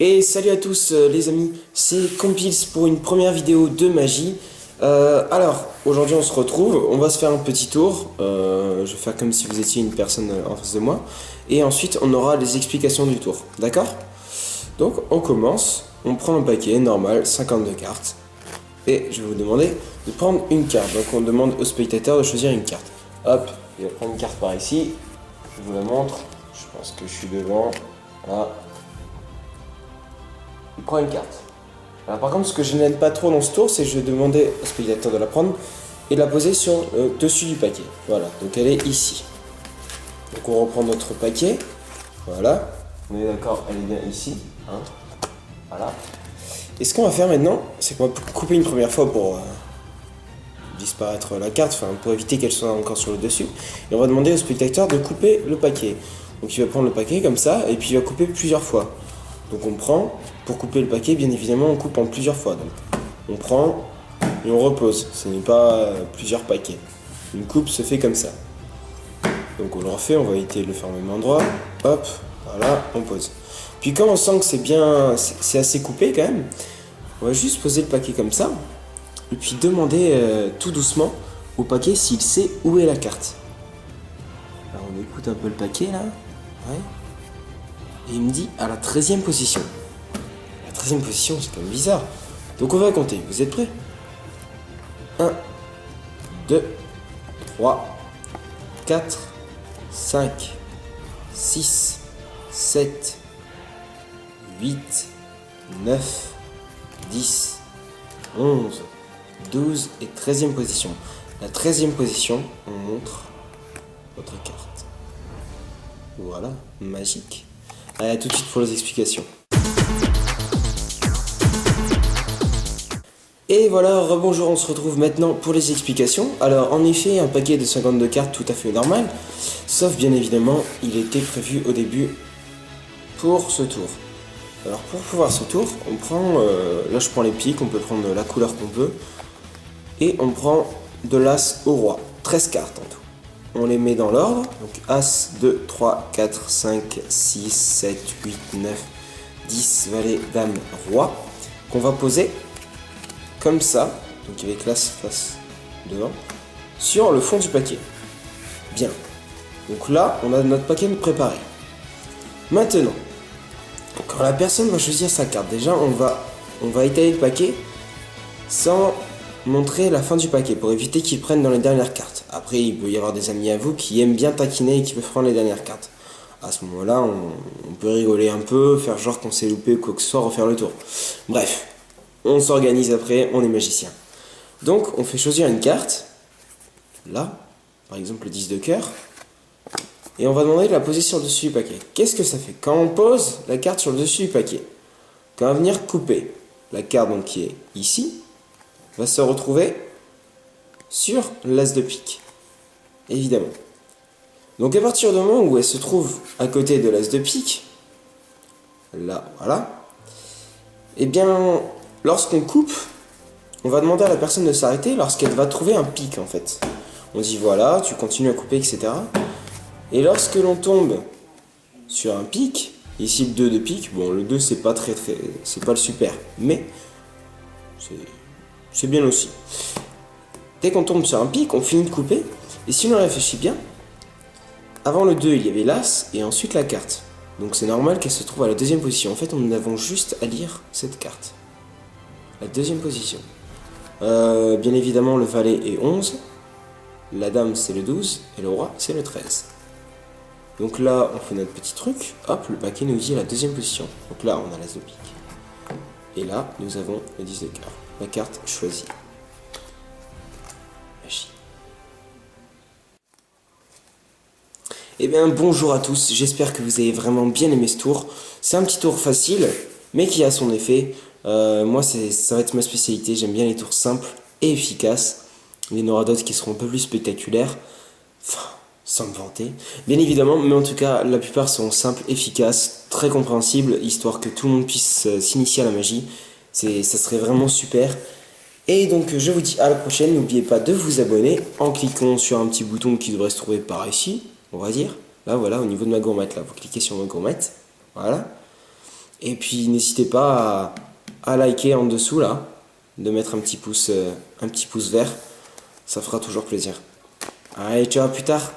Et salut à tous les amis, c'est Compils pour une première vidéo de magie. Alors, aujourd'hui on se retrouve, on va se faire un petit tour. Je vais faire comme si vous étiez une personne en face de moi. Et ensuite on aura les explications du tour, d'accord? Donc on commence, on prend un paquet normal, 52 cartes. Et je vais vous demander de prendre une carte. Donc on demande au spectateur de choisir une carte. Hop, il va prendre une carte par ici. Je vous la montre, je pense que je suis devant. Voilà. Il prend une carte. Alors par contre, ce que je n'aime pas trop dans ce tour, c'est que je vais demander au spectateur de la prendre et de la poser sur le dessus du paquet. Voilà, donc elle est ici. Donc on reprend notre paquet. Voilà, on est d'accord, elle est bien ici. Hein. Voilà. Et ce qu'on va faire maintenant, c'est qu'on va couper une première fois pour disparaître la carte, enfin pour éviter qu'elle soit encore sur le dessus. Et on va demander au spectateur de couper le paquet. Donc il va prendre le paquet comme ça, et puis il va couper plusieurs fois. Donc on prend, pour couper le paquet, bien évidemment, on coupe en plusieurs fois. Donc on prend et on repose. Ce n'est pas plusieurs paquets. Une coupe se fait comme ça. Donc on le refait, on va éviter de le faire au même endroit. Hop, voilà, on pose. Puis quand on sent que c'est bien, c'est assez coupé quand même, on va juste poser le paquet comme ça. Et puis demander tout doucement au paquet s'il sait où est la carte. Alors on écoute un peu le paquet là. Ouais. Et il me dit à la 13e position. La 13e position, c'est quand même bizarre. Donc on va compter. Vous êtes prêts? 1, 2, 3, 4, 5, 6, 7, 8, 9, 10, 11, 12 et 13e position. La 13e position, on montre votre carte. Voilà, magique. Allez, à tout de suite pour les explications. Et voilà, rebonjour, on se retrouve maintenant pour les explications. Alors, en effet, un paquet de 52 cartes tout à fait normal, sauf bien évidemment, il était prévu au début pour ce tour. Alors, pour pouvoir ce tour, on prend, là je prends les piques, on peut prendre la couleur qu'on veut, et on prend de l'as au roi, 13 cartes en tout. On les met dans l'ordre, donc As, 2, 3, 4, 5, 6, 7, 8, 9, 10, valet, dame, roi, qu'on va poser comme ça, donc avec l'As face devant, sur le fond du paquet. Bien. Donc là, on a notre paquet préparé. Maintenant, quand la personne va choisir sa carte, déjà on va étaler le paquet sans montrer la fin du paquet pour éviter qu'ils prennent dans les dernières cartes. Après, il peut y avoir des amis à vous qui aiment bien taquiner et qui peuvent prendre les dernières cartes. À ce moment-là, on peut rigoler un peu, faire genre qu'on s'est loupé ou quoi que ce soit, refaire le tour. Bref, on s'organise après, on est magicien. Donc, on fait choisir une carte. Là, par exemple le 10 de cœur. Et on va demander de la poser sur le dessus du paquet. Qu'est-ce que ça fait? Quand on pose la carte sur le dessus du paquet, quand on va venir couper la carte donc, qui est ici, va se retrouver sur l'as de pique, évidemment. Donc à partir du moment où elle se trouve à côté de l'as de pique, là, voilà, et bien, lorsqu'on coupe, on va demander à la personne de s'arrêter lorsqu'elle va trouver un pic en fait. On dit voilà, tu continues à couper, etc. Et lorsque l'on tombe sur un pic, ici le 2 de pique, bon le 2 c'est pas c'est pas le super, mais c'est bien aussi. Dès qu'on tombe sur un pic, on finit de couper. Et si on réfléchit bien, avant le 2, il y avait l'As et ensuite la carte. Donc c'est normal qu'elle se trouve à la 2e position. En fait, nous avons juste à lire cette carte. La 2e position. Bien évidemment, le valet est 11. La dame, c'est le 12. Et le roi, c'est le 13. Donc là, on fait notre petit truc. Hop, le paquet nous dit la 2e position. Donc là, on a l'As de pique. Et là, nous avons le 10 de cœur. La carte choisie. Magie. Eh bien, bonjour à tous. J'espère que vous avez vraiment bien aimé ce tour. C'est un petit tour facile, mais qui a son effet. Moi, ça va être ma spécialité. J'aime bien les tours simples et efficaces. Il y en aura d'autres qui seront un peu plus spectaculaires. Enfin, sans me vanter. Bien évidemment, mais en tout cas, la plupart sont simples, efficaces, très compréhensibles, histoire que tout le monde puisse s'initier à la magie. Ça serait vraiment super. Et donc je vous dis à la prochaine, n'oubliez pas de vous abonner en cliquant sur un petit bouton qui devrait se trouver par ici, on va dire. Là voilà, au niveau de ma gourmette, là, vous cliquez sur ma gourmette, voilà. Et puis n'hésitez pas à liker en dessous là, de mettre un petit pouce vert, ça fera toujours plaisir. Allez, ciao, à plus tard.